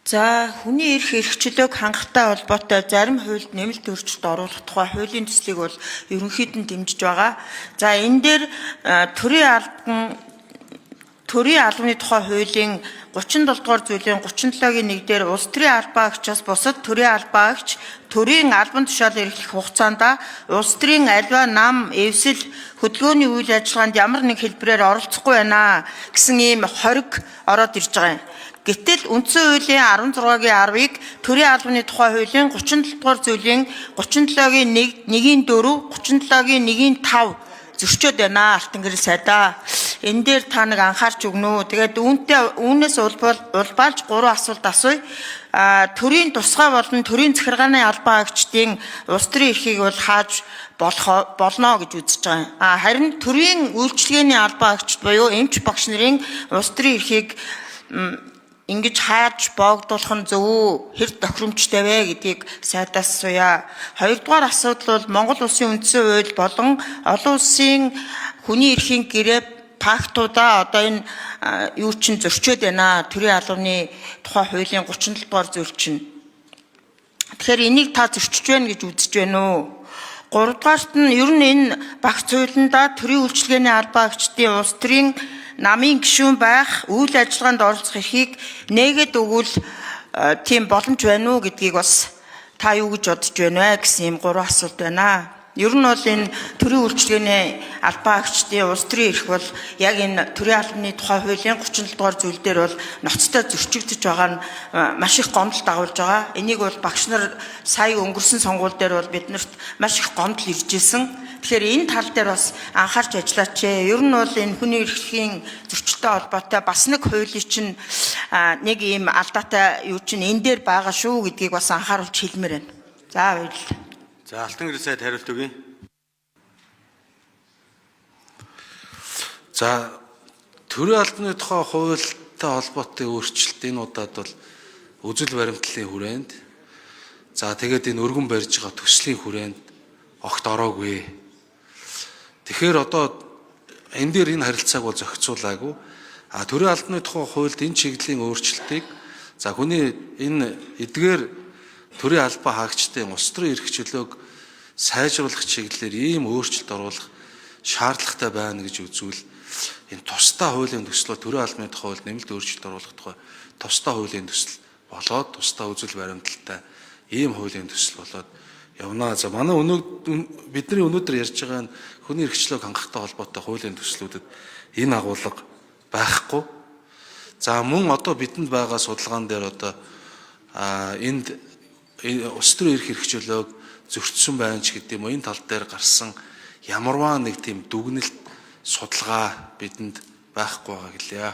За хүний эрх эрхчлөөг хангахтай холбоотой зарим хуульд нэмэлт өөрчлөлт оруулах тухай хуулийн төслийг бол ерөнхийд нь дэмжиж байгаа. За энэ дээр төрийн албаны тухай хуулийн 37 дугаар зүйлийн 37-гийн 1 дээр улс төрийн албаагчаас бусад төрийн албаагч төрийн албан тушаал эрхлэх хугацаанд улс төрийн аливаа нам, эвсэл, хөдөлгөөний үйл ажиллагаанд ямар нэг хэлбэрээр оролцохгүй байна гэсэн ийм хориг ороод ирж байгаа юм. Гэтэл үндсэн хуулийн 16-гийн 10-ыг төрийн албаны тухай хуулийн 37 дугаар зүйлийн 37-гийн 1-ийн 4, 37-гийн 1-ийн 5 зөрчөөд байна алтан гэрэл сайдаа. Энэ дээр та нэг анхаарч өгнө үү? Тэгээд үүнээс улбаалж 3 асуулт асууя. Төрийн тусгай болон төрийн захиргааны албаагчдын улс төрийн эрхийг бол хааж болно гэж үзэж байгаа. Харин төрийн үйлчилгээний албаагчд буюу эмч багш нарын улс төрийн эрхийг ингэж хааж боогдуулах нь зөв үү? Хэр тохиромжтой вэ гэдгийг сайдаас асууя. Хоёрдугаар асуудал бол Монгол Улсын үндсэн хууль болон олон улсын хүний эрхийн гэрээ пактуудаа одоо энэ юу чин зөрчөөд байна. Төрийн албаны тухай хуулийн 37 дугаар зүйл чинь. Тэгэхээр энийг та зөрчиж байна гэж үзэж байна уу? Гуравдугаарт нь ер нь энэ багц хуулиндаа төрийн үйлчилгээний албаагчдын улс төрийн намын гишүүн байх, үйл ажиллагаанд оролцох эрхийг нээгээд өгвөл тийм боломж байна уу гэдгийг бас та юу гэж бодож байна вэ гэсэн ийм 3 асуулт байна. Ер нь бол энэ төрийн үйлчилгээний албаагчдын улс төрийн эрх бол яг энэ төрийн албаны тухай хуулийн 37 дугаар зүйл дээр бол ноцтой зөрчигдөж байгаа нь маш их гомдол дагуулж байгаа. Энийг бол багш нар сая өнгөрсөн сонгуул дээр бол биднэрт маш их гомдол ирж ирсэн. Тэгэхээр энэ тал дээр бас анхаарч ажиллаач. Ер нь бол энэ хүний эрхийн зөрчилтэй холбоотой бас нэг хуулийн чинь нэг ийм алдаатай юу чинь энэ дээр байгаа шүү гэдгийг бас анхааруулж хэлмээр байна. За баярлалаа. За алтан гэрэл сайд хариулт өгье. За төрийн албаны тухай хуультай холбоотой өөрчлөлт энэ удаад бол үзэл баримтлалын хүрээнд за тэгээд энэ өргөн барьж байгаа төслийн хүрээнд огт ороогүй. Тэгэхээр одоо энэ дээр энэ харилцааг бол зохицуулаагүй. Төрийн албаны тухай хуульд энэ чиглэлийн өөрчлөлтийг за хүний энэ эдгээр төрийн албаа хаагчдын улс төрийн эрх чөлөөг сайжруулах чиглэлээр ийм өөрчлөлт оруулах шаардлагатай байна гэж үзвэл энэ тусдаа хуулийн төслөө төрийн албаны тухай хуульд нэмэлт өөрчлөлт оруулах тухай тусдаа хуулийн төсөл болоод тусдаа үзэл баримталтай ийм хуулийн төсөл болоод явна. За манай бидний өнөөдөр ярьж байгаа нь хүний эрх чөлөөг хангахтай холбоотой хуулийн төслүүдэд энэ агуулга байхгүй. За мөн одоо бидэнд байгаа судалгаан дээр одоо энд улс төрийн эрх чөлөөг зөрчсөн байна ч гэдэг юм уу, энэ тал дээр гарсан ямарваа нэг тийм дүгнэлт судалгаа бидэнд байхгүй байгаа гэлээ.